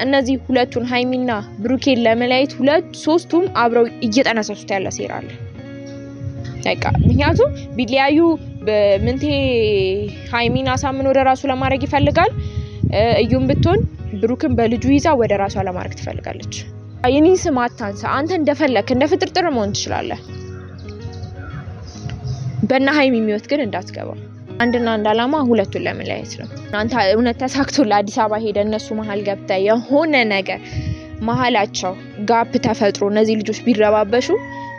እነዚህ ሁለቱን ሃይሚና ብሩኬን ለመለያየት ሶስቱም አብረው እየተነሳሱት ያለ ሴራ አለ። በቃ ምክንያቱም ቢለያዩ በምንቴ ሃይሚና ሳምን ወደ ራሱ ለማድረግ ይፈልጋል። እዩም ብትሆን ብሩክን በልጁ ይዛ ወደ ራሷ ለማድረግ ትፈልጋለች። የኔ ስም አታንሳ፣ አንተ እንደፈለክ እንደ ፍጥርጥር መሆን ትችላለህ። በእና ሃይሚ የሚወት ግን እንዳትገባ። አንድና አንድ አላማ ሁለቱን ለመለያየት ነው። አንተ እውነት ተሳክቶ ለአዲስ አበባ ሄደ እነሱ መሀል ገብታ የሆነ ነገር መሀላቸው ጋፕ ተፈጥሮ እነዚህ ልጆች ቢረባበሹ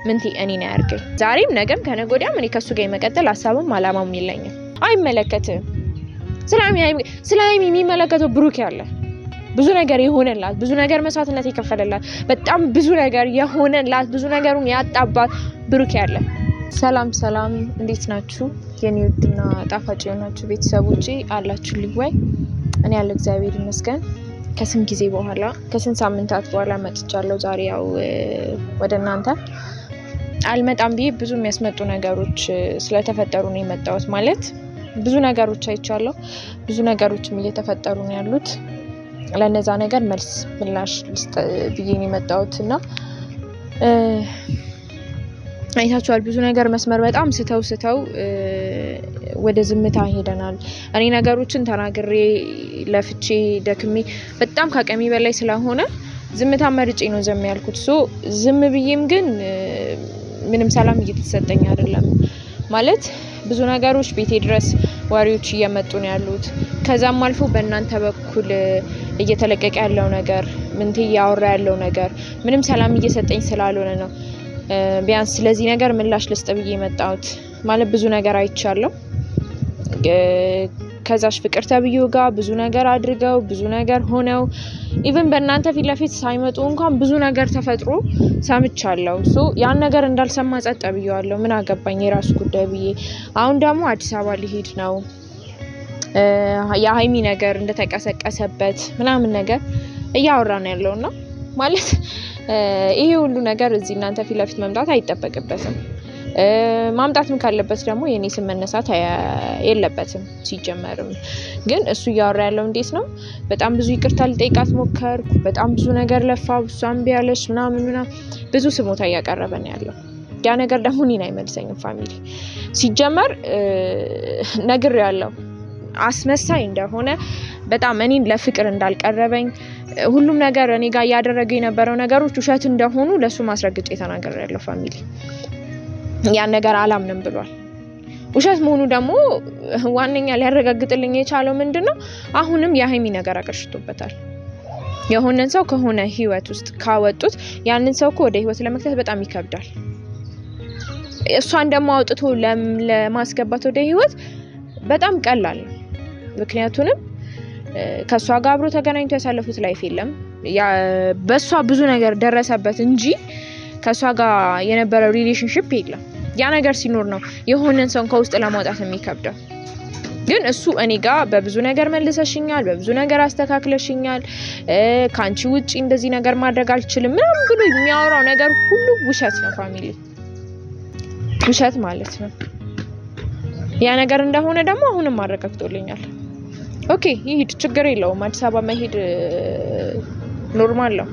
ምንቴ እኔ ነው ያርገኝ። ዛሬም ነገም ከነገ ወዲያም እኔ ከሱ ጋር የመቀጠል ሀሳብም አላማም የለኝም። አይመለከትም። ስለ ሃይሚ የሚመለከተው ብሩክ ያለ ብዙ ነገር የሆነላት ብዙ ነገር መስዋዕትነት የከፈለላት በጣም ብዙ ነገር የሆነላት ብዙ ነገሩን ያጣባት ብሩክ ያለ። ሰላም እንዴት ናችሁ? የኔ ውድና ጣፋጭ የሆናችሁ ቤተሰቦቼ አላችሁልኝ ወይ? እኔ ያለ እግዚአብሔር ይመስገን ከስንት ጊዜ በኋላ ከስንት ሳምንታት በኋላ መጥቻለሁ። ዛሬ ያው ወደ እናንተ አልመጣም ብዬ ብዙ የሚያስመጡ ነገሮች ስለተፈጠሩ ነው የመጣሁት። ማለት ብዙ ነገሮች አይቻለሁ፣ ብዙ ነገሮችም እየተፈጠሩ ነው ያሉት። ለነዛ ነገር ምላሽ ብዬ ነው የመጣሁትና አይታችኋል። ብዙ ነገር መስመር በጣም ስተው ወደ ዝምታ ሄደናል። እኔ ነገሮችን ተናግሬ ለፍቼ ደክሜ በጣም ከአቅሜ በላይ ስለሆነ ዝምታ መርጬ ነው ዝም ያልኩት። ዝም ብዬም ግን ምንም ሰላም እየተሰጠኝ አይደለም። ማለት ብዙ ነገሮች ቤቴ ድረስ ወሬዎች እየመጡ ነው ያሉት። ከዛም አልፎ በእናንተ በኩል እየተለቀቀ ያለው ነገር ምንቴ ያወራ ያለው ነገር ምንም ሰላም እየሰጠኝ ስላልሆነ ነው ቢያንስ ስለዚህ ነገር ምላሽ ልስጥ ብዬ መጣሁት። ማለት ብዙ ነገር አይቻለሁ። ከዛሽ ፍቅር ተብዬው ጋር ብዙ ነገር አድርገው ብዙ ነገር ሆነው ኢቭን በእናንተ ፊት ለፊት ሳይመጡ እንኳን ብዙ ነገር ተፈጥሮ ሰምቻለሁ። ያን ነገር እንዳልሰማ ጸጥ ብዬዋለሁ። ምን አገባኝ የራሱ ጉዳይ ብዬ። አሁን ደግሞ አዲስ አበባ ሊሄድ ነው። የሃይሚ ነገር እንደተቀሰቀሰበት ምናምን ነገር እያወራን ያለውና ማለት ይሄ ሁሉ ነገር እዚህ እናንተ ፊት ለፊት መምጣት አይጠበቅበትም። ማምጣትም ካለበት ደግሞ የኔ ስም መነሳት የለበትም ሲጀመርም። ግን እሱ እያወራ ያለው እንዴት ነው? በጣም ብዙ ይቅርታ ልጠይቃት ሞከርኩ፣ በጣም ብዙ ነገር ለፋ፣ እሷም ቢያለሽ ምናምን ብዙ ስሞታ እያቀረበ ነው ያለው። ያ ነገር ደግሞ እኔን አይመልሰኝም። ፋሚሊ ሲጀመር ነግሬያለሁ፣ አስመሳይ እንደሆነ በጣም እኔን ለፍቅር እንዳልቀረበኝ ሁሉም ነገር እኔ ጋር ያደረገ የነበረው ነገሮች ውሸት እንደሆኑ ለሱ ማስረግጬ ተናግሬያለሁ። ፋሚሊ ያን ነገር አላምንም ብሏል። ውሸት መሆኑ ደግሞ ዋነኛ ሊያረጋግጥልኝ የቻለው ምንድነው? አሁንም የሃይሚ ነገር አቀርሽቶበታል። የሆነን ሰው ከሆነ ህይወት ውስጥ ካወጡት ያንን ሰው ወደ ህይወት ለመክተት በጣም ይከብዳል። እሷን ደግሞ አውጥቶ ለማስገባት ወደ ህይወት በጣም ቀላል ነው። ምክንያቱም ከሷ ጋር አብሮ ተገናኝቶ ያሳለፉት ላይፍ የለም። በሷ ብዙ ነገር ደረሰበት እንጂ ከሷ ጋር የነበረው ሪሌሽንሺፕ የለም። ያ ነገር ሲኖር ነው የሆነን ሰው ከውስጥ ለማውጣት የሚከብደው። ግን እሱ እኔ ጋር በብዙ ነገር መልሰሽኛል፣ በብዙ ነገር አስተካክለሽኛል፣ ካንቺ ውጪ እንደዚህ ነገር ማድረግ አልችልም ምናምን ብሎ የሚያወራው ነገር ሁሉ ውሸት ነው። ፋሚሊ ውሸት ማለት ነው። ያ ነገር እንደሆነ ደግሞ አሁንም አረጋግጦልኛል። ኦኬ ይሄድ ችግር የለውም። አዲስ አበባ መሄድ ኖርማል ነው።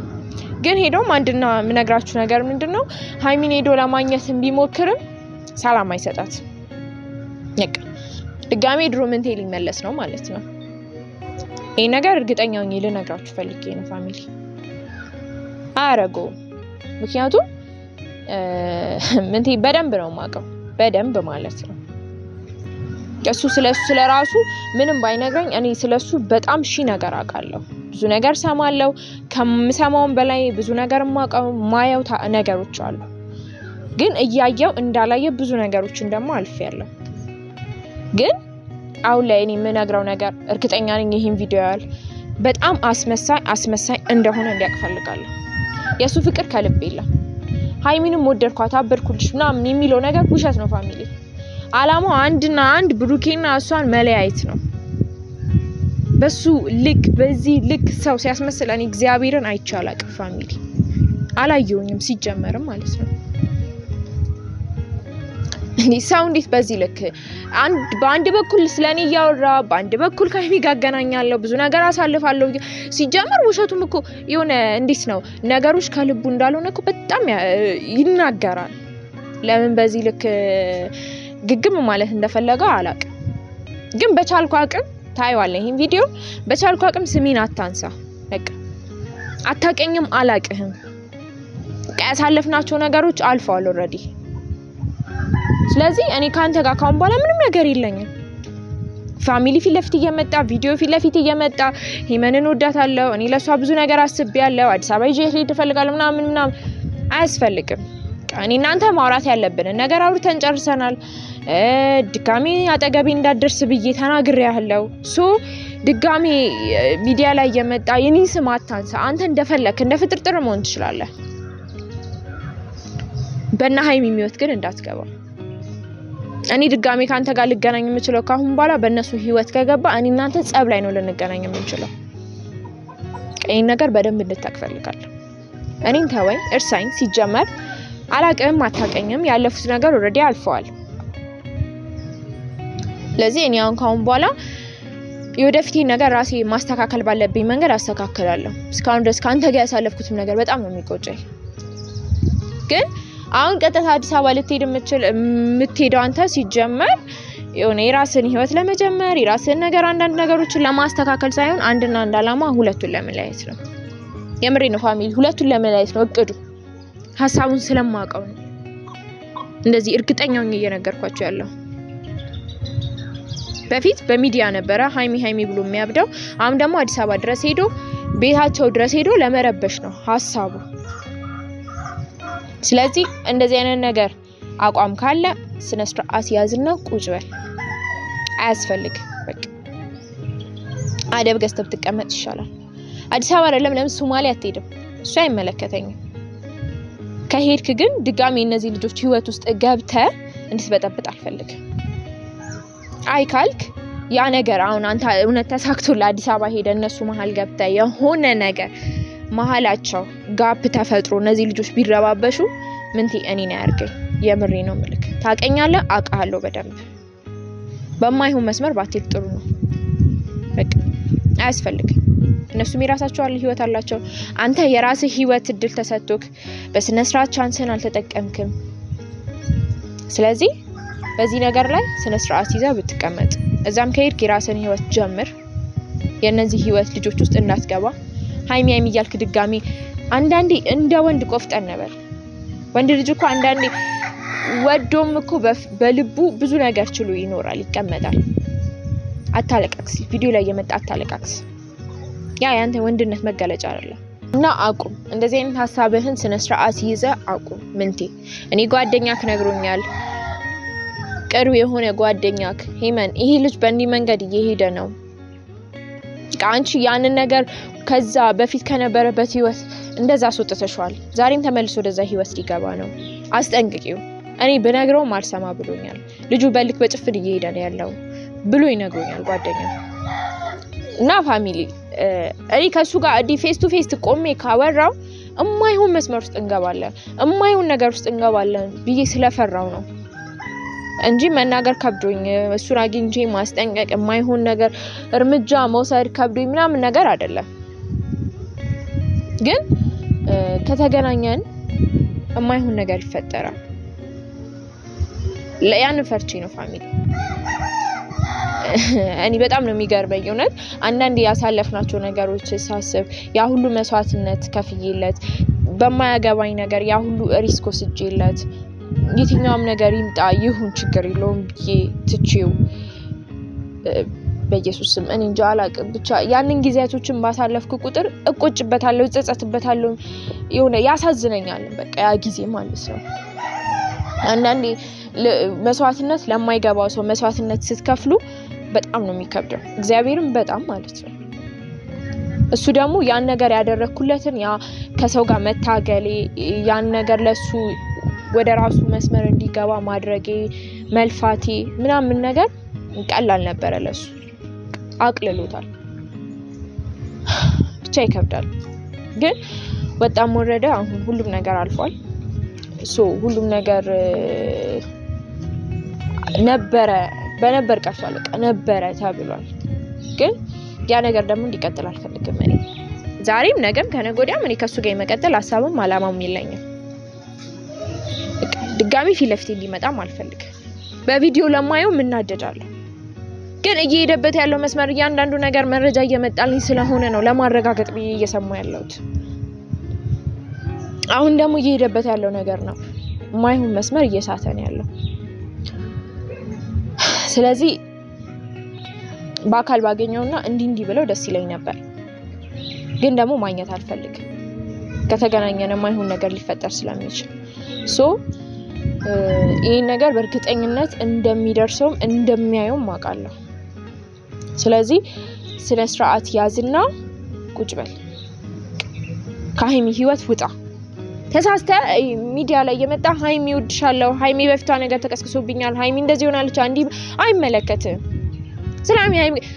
ግን ሄዶም አንድና ምነግራችሁ ነገር ምንድነው? ሃይሚን ሄዶ ለማግኘት ቢሞክርም ሰላም አይሰጣት። ድጋሜ ድሮ ምንቴ ሊመለስ ነው ማለት ነው። ይሄ ነገር እርግጠኛ ነኝ ልነግራችሁ ፈልጌ ነው ፋሚሊ። አያረገውም። ምክንያቱም ምንቴ በደንብ ነው የማውቀው፣ በደንብ ማለት ነው። እሱ ስለራሱ ምንም ባይነግረኝ እኔ ስለሱ በጣም ነገር አውቃለሁ። ብዙ ነገር ሰማለሁ። ከምሰማውም በላይ ብዙ ነገር ማየው ነገሮች አሉ። ግን እያየው እንዳላየ ብዙ ነገሮችን ደግሞ አልፌያለሁ። ግን አሁን ላይ እኔ የምነግረው ነገር እርግጠኛ ነኝ ይሄን ቪዲዮ ያያል በጣም አስመሳይ እንደሆነ እንዲያቅፈልጋለሁ። የሱ ፍቅር ከልብ የለም። ሃይሚንም ወደድኳት አበድኩልሽ ምናምን የሚለው ነገር ውሸት ነው ፋሚሊ። አላማው አንድና አንድ ብሩኬና እሷን መለያየት ነው። በሱ ልክ በዚህ ልክ ሰው ሲያስመስል እኔ እግዚአብሔርን አይቻላቅ ፋሚሊ አላየውኝም ሲጀመርም ማለት ነው። ሰው እንዴት በዚህ ልክ በአንድ በኩል ስለኔ ያወራ በአንድ በኩል ከሀይሚ ጋር አገናኛለሁ ብዙ ነገር አሳልፋለሁ ሲጀመር ውሸቱም እኮ የሆነ እንዴት ነው ነገሮች ከልቡ እንዳልሆነ እኮ በጣም ይናገራል ለምን በዚህ ልክ ግግም ማለት እንደፈለገ አላውቅም ግን በቻልኩ አቅም ታይዋለህ ይሄን ቪዲዮ በቻልኩ አቅም ስሚን አታንሳ በቃ አታቀኝም አላቅህም ያሳለፍናቸው ነገሮች አልፈዋል ኦሬዲ ስለዚህ እኔ ካንተ ጋር ካሁን በኋላ ምንም ነገር የለኝም ፋሚሊ ፊት ለፊት እየመጣ ቪዲዮ ፊት ለፊት እየመጣ ሂመንን ወዳታለሁ እኔ ለሷ ብዙ ነገር አስቤያለሁ አዲስ አበባ ይዤ ልሄድ እፈልጋለሁ ምናምን አያስፈልግም እኔ እናንተ ማውራት ያለብን ነገር አውርተን ጨርሰናል ድጋሚ አጠገቤ እንዳደርስ ብዬ ተናግሬያለሁ ድጋሚ ሚዲያ ላይ እየመጣ የኔ ስም አታንሳ አንተ እንደፈለክ እንደ ፍጥርጥር መሆን ትችላለህ በእና ሀይሚ የሚወት ግን እንዳትገባ እኔ ድጋሚ ካንተ ጋር ልገናኝ የምችለው ካሁን በኋላ በእነሱ ህይወት ከገባ እኔ እናንተ ጸብ ላይ ነው ልንገናኝ የምንችለው ይሄን ነገር በደንብ እንድታክፈልጋለሁ እኔን ተወኝ እርሳኝ ሲጀመር አላቀም አታቀኝም ያለፉት ነገር ኦሬዲ አልፈዋል ለዚህ እኔ አሁን ካሁን በኋላ የወደፊት ነገር ራሴ ማስተካከል ባለብኝ መንገድ አስተካክላለሁ እስካሁን ድረስ ካንተ ጋር ያሳለፍኩት ነገር በጣም ነው የሚቆጨኝ ግን አሁን ቀጥታ አዲስ አበባ ልትሄድ የምትሄደው አንተ ሲጀመር የሆነ የራስን ህይወት ለመጀመር የራስን ነገር አንዳንድ ነገሮችን ለማስተካከል ሳይሆን አንድና አንድ አላማ ሁለቱን ለመለያየት ነው የምሬ ነው ፋሚሊ ሁለቱን ለመለያየት ነው እቅዱ ሐሳቡን ስለማውቀው ነው እንደዚህ እርግጠኛው ነኝ እየነገርኳችሁ ያለው በፊት በሚዲያ ነበረ ሃይሚ ብሎ የሚያብደው አሁን ደግሞ አዲስ አበባ ድረስ ሄዶ ቤታቸው ድረስ ሄዶ ለመረበሽ ነው ሐሳቡ ስለዚህ እንደዚህ አይነት ነገር አቋም ካለ ስነ ስርዓት ያዝና ቁጭ በል አያስፈልግ በቃ አደብ ገዝተህ ተቀመጥ ይሻላል አዲስ አበባ አይደለም ለምን ሶማሊያ አትሄድም እሱ አይመለከተኝም ከሄድክ ግን ድጋሚ እነዚህ ልጆች ህይወት ውስጥ ገብተህ እንድትበጠብጥ አልፈልግም አይ ካልክ ያ ነገር አሁን አንተ እውነት ተሳክቶልህ አዲስ አበባ ሄደ እነሱ መሃል ገብተህ የሆነ ነገር መሃላቸው ጋፕ ተፈጥሮ እነዚህ ልጆች ቢረባበሹ ምንቴ እኔ ነው ያርገኝ የምሬ ነው ምልክ ታቀኛለህ አቃሃለሁ በደንብ በማይሆን መስመር ባትል ጥሩ ነው በቃ አያስፈልግም እነሱም የራሳቸው ህይወት አላቸው አንተ የራስህ ህይወት እድል ተሰጥቶክ በስነ ስርዓት ቻንስን አልተጠቀምክም ስለዚህ በዚህ ነገር ላይ ስነ ስርዓት ይዘህ ብትቀመጥ እዛም ከሄድክ የራስህን ህይወት ጀምር የነዚህ ህይወት ልጆች ውስጥ እንዳትገባ ሃይሚ እያልክ ድጋሚ አንዳንዴ እንደ ወንድ ቆፍጠን ነበር ወንድ ልጅ እኮ አንዳንዴ ወዶም እኮ በልቡ ብዙ ነገር ችሎ ይኖራል ይቀመጣል አታለቃክስ ቪዲዮ ላይ የመጣ አታለቃክስ ያ ያንተ ወንድነት መገለጫ አይደለም እና አቁም እንደዚህ አይነት ሐሳብህን ስነ ስርዓት ይዘህ አቁም ምንቴ እኔ ጓደኛክ ነግሮኛል ቅርብ የሆነ ጓደኛክ ሂመን ይሄ ልጅ በእንዲህ መንገድ እየሄደ ነው አንቺ ያንን ነገር ከዛ በፊት ከነበረበት ህይወት እንደዛ አስወጥተሽዋል ዛሬም ተመልሶ ወደዛ ህይወት ሊገባ ነው አስጠንቅቂው እኔ ብነግረው ማርሰማ ብሎኛል ልጁ በልክ በጭፍን እየሄደ ነው ያለው ብሎ ይነግሮኛል ጓደኛ እና ፋሚሊ እኔ ከሱ ጋር አዲ ፌስ ቱ ፌስ ቆሜ ካወራው እማይሆን መስመር ውስጥ እንገባለን እማይሆን ነገር ውስጥ እንገባለን ብዬ ስለፈራው ነው እንጂ መናገር ከብዶኝ እሱን አግኝቼ ማስጠንቀቅ የማይሆን ነገር እርምጃ መውሰድ ከብዶኝ ምናምን ነገር አይደለም ግን ከተገናኘን የማይሆን ነገር ይፈጠራል ለያን ፈርቼ ነው ፋሚሊ እኔ በጣም ነው የሚገርመኝ እውነት አንዳንዴ ያሳለፍናቸው ነገሮች ሳስብ ያ ሁሉ መስዋዕትነት ከፍዬለት በማያገባኝ ነገር ያ ሁሉ ሪስክ ወስጄለት የትኛውም ነገር ይምጣ ይሁን ችግር የለውም ብዬ ትቼው በኢየሱስ ስም እኔ እንጃ አላቅም ብቻ ያንን ጊዜያቶችን ባሳለፍኩ ቁጥር እቆጭበታለሁ እጸጸትበታለሁ የሆነ ያሳዝነኛል በቃ ያ ጊዜ ማለት ነው አንዳንዴ መስዋዕትነት ለማይገባው ሰው መስዋዕትነት ስትከፍሉ በጣም ነው የሚከብደው እግዚአብሔርም በጣም ማለት ነው እሱ ደግሞ ያን ነገር ያደረኩለትን ያ ከሰው ጋር መታገሌ ያን ነገር ለሱ ወደ ራሱ መስመር እንዲገባ ማድረጌ መልፋቴ ምናምን ነገር ቀላል ነበር ለሱ አቅልሎታል ብቻ ይከብዳል ግን በጣም ወረደ አሁን ሁሉም ነገር አልፏል ሁሉም ነገር ነበረ በነበር ቀርቷል በቃ ነበረ ተብሏል። ግን ያ ነገር ደግሞ እንዲቀጥል አልፈልግም እኔ ዛሬም ነገም ከነገ ወዲያም እኔ ከሱ ጋር የመቀጠል ሐሳብም አላማም የለኝም። ድጋሚ ፊት ለፊት እንዲመጣም አልፈልግም። በቪዲዮ ለማየው እናደዳለሁ። ግን እየሄደበት ያለው መስመር እያንዳንዱ ነገር መረጃ እየመጣልኝ ስለሆነ ነው ለማረጋገጥ ብዬ እየሰማሁ ያለሁት። አሁን ደግሞ እየሄደበት ያለው ነገር ነው ማይሆን መስመር እየሳተ ነው ያለው። ስለዚህ በአካል ባገኘውና እንዲህ ብለው ደስ ይለኝ ነበር። ግን ደግሞ ማግኘት አልፈልግም። ከተገናኘን ማይሆን ነገር ሊፈጠር ስለሚችል ይሄን ነገር በእርግጠኝነት እንደሚደርሰውም እንደሚያየውም አውቃለሁ። ስለዚህ ስነ ስርዓት ያዝና ቁጭ በል። ከሀይሚ ህይወት ውጣ። ተሳስተ ሚዲያ ላይ የመጣ ሀይሚ እወድሻለሁ፣ ሀይሚ በፊቷ ነገር ተቀስቅሶብኛል፣ ሀይሚ እንደዚህ ሆናለች አንዲ አይመለከትም።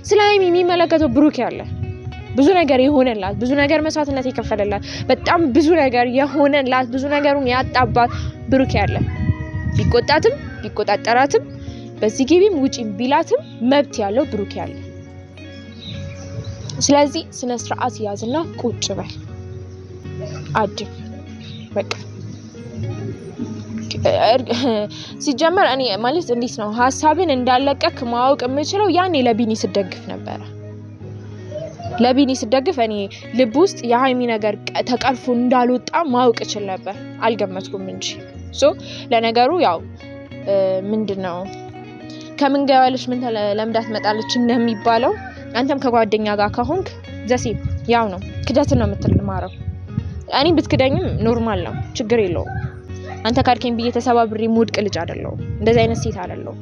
ስለ ሀይሚ የሚመለከተው ብሩክ ያለ ብዙ ነገር የሆነላት ብዙ ነገር መስዋዕትነት የከፈለላት በጣም ብዙ ነገር የሆነላት ብዙ ነገሩን ያጣባት ብሩክ ያለ ቢቆጣትም ቢቆጣጠራትም በዚህ ግቢም ውጪም ቢላትም መብት ያለው ብሩክ ያለ። ስለዚህ ስነ ስርዓት ያዝና ቁጭ በል አድብ በቃ። ሲጀመር እኔ ማለት እንዴት ነው ሐሳብን እንዳለቀክ ማወቅ የምችለው ያኔ ለቢኒ ስደግፍ ነበር። ለቢኒ ስደግፍ እኔ ልብ ውስጥ የሀይሚ ነገር ተቀርፎ እንዳልወጣ ማወቅ እችል ነበር። አልገመትኩም እንጂ ለነገሩ ያው ምንድነው ከምን ገባለሽ ምን ለምዳት መጣለች እንደሚባለው አንተም ከጓደኛ ጋር ከሆንክ ዘሴም ያው ነው ክደት ነው የምትማረው። እኔ ብትክደኝም ኖርማል ነው ችግር የለውም። አንተ ካድከኝ ብዬ ተሰባብሬ ሙድቅ ልጅ አይደለም እንደዛ አይነት ሴት አይደለም።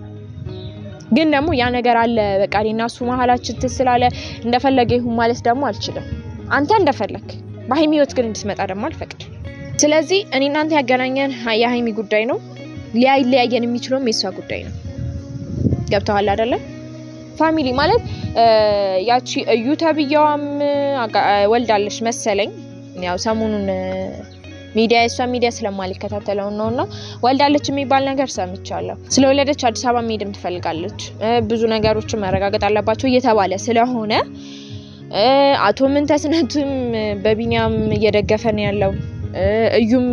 ግን ደግሞ ያ ነገር አለ በቃ እኔና እሱ መሀላችን ተስላለ እንደፈለገ ይሁን ማለት ደግሞ አልችልም። አንተ እንደፈለክ በሀይሚ ህይወት ግን እንድትመጣ ደግሞ አልፈቅድ። ስለዚህ እኔ እናንተ ያገናኘን የሀይሚ ጉዳይ ነው። ሊያየን የሚችለው የሷ ጉዳይ ነው። ገብተዋል አይደለ? ፋሚሊ ማለት ያቺ እዩ ተብያዋም ወልዳለች መሰለኝ። ያው ሰሞኑን እሷ ሚዲያ ስለማልከታተለው ነውና ወልዳለች የሚባል ነገር ሰምቻለሁ። ስለወለደች አዲስ አበባ መሄድም ትፈልጋለች። ብዙ ነገሮችን መረጋገጥ አለባቸው እየተባለ ስለሆነ አቶ ምንተስነቱም በቢኒያም እየደገፈ ነው ያለው። እዩም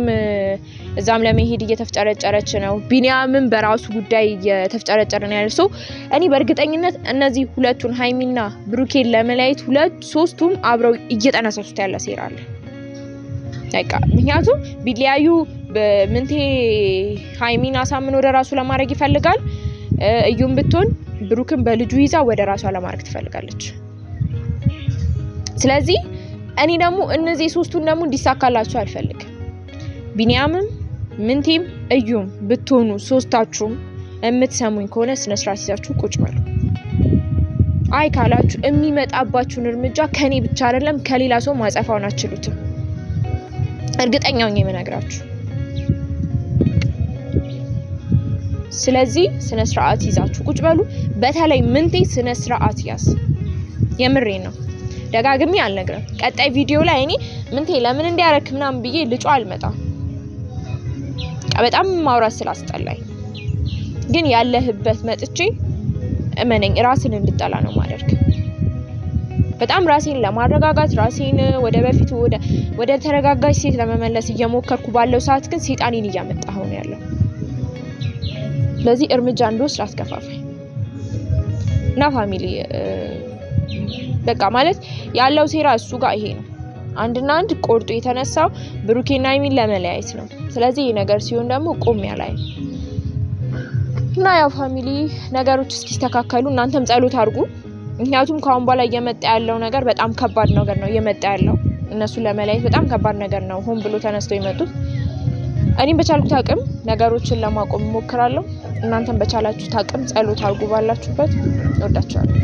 እዛም ለመሄድ እየተፍጨረጨረች ነው። ቢኒያምም በራሱ ጉዳይ እየተፍጨረጨረ ነው ያለው። እኔ በእርግጠኝነት እነዚህ ሁለቱን ሀይሚና ብሩኬን ለመለያየት ሶስቱም አብረው እየጠነሰሱት ያለ ሴራ አለ። በቃ ምክንያቱም ቢሊያዩ በምንቴ ሀይሚን አሳምን ወደ ራሱ ለማድረግ ይፈልጋል። እዩም ብትሆን ብሩክን በልጁ ይዛ ወደ ራሷ ለማድረግ ትፈልጋለች። ስለዚህ እኔ ደግሞ እነዚህ ሶስቱን ደግሞ እንዲሳካላችሁ አልፈልግም። ቢኒያምም ምንቴም እዩም ብትሆኑ ሶስታችሁም የምትሰሙኝ ከሆነ ስነ ስርዓት ይዛችሁ ቁጭ በሉ። አይ ካላችሁ የሚመጣባችሁን እርምጃ ከኔ ብቻ አይደለም ከሌላ ሰው ማጸፋውን አትችሉትም። እርግጠኛው ነኝ የምነግራችሁ። ስለዚህ ስነ ስርዓት ይዛችሁ ቁጭ በሉ። በተለይ ምንቴ ስነ ስርዓት ያዝ። የምሬ ነው። ደጋግሜ አልነግርም። ቀጣይ ቪዲዮ ላይ እኔ ምንቴ ለምን እንዲያረክ ምናምን ብዬ ልጮ አልመጣም። በጣም ማውራት ስላስጠላኝ ግን ያለህበት መጥቼ እመነኝ ራስን እንድጠላ ነው ማድረግ። በጣም ራሴን ለማረጋጋት ራሴን ወደ በፊቱ ወደ ተረጋጋች ሴት ለመመለስ እየሞከርኩ ባለው ሰዓት ግን ሰይጣኔን እያመጣሁ ነው ያለው። ስለዚህ እርምጃ እንድወስድ አስከፋፋኝ እና ፋሚሊ በቃ ማለት ያለው ሴራ እሱ ጋር ይሄ ነው። አንድና አንድ ቆርጦ የተነሳው ብሩኬና ሀይሚን ለመለያየት ነው። ስለዚህ ይሄ ነገር ሲሆን ደግሞ ቆም ያላይ እና ያው ፋሚሊ ነገሮች እስኪስተካከሉ እናንተም ጸሎት አድርጉ። ምክንያቱም ካሁን በኋላ እየመጣ ያለው ነገር በጣም ከባድ ነገር ነው እየመጣ ያለው። እነሱ ለመለያየት በጣም ከባድ ነገር ነው ሆን ብሎ ተነስተው የመጡት። እኔም በቻልኩት አቅም ነገሮችን ለማቆም እሞክራለሁ። እናንተም በቻላችሁት አቅም ጸሎት አድርጉ ባላችሁበት። እወዳችኋለሁ።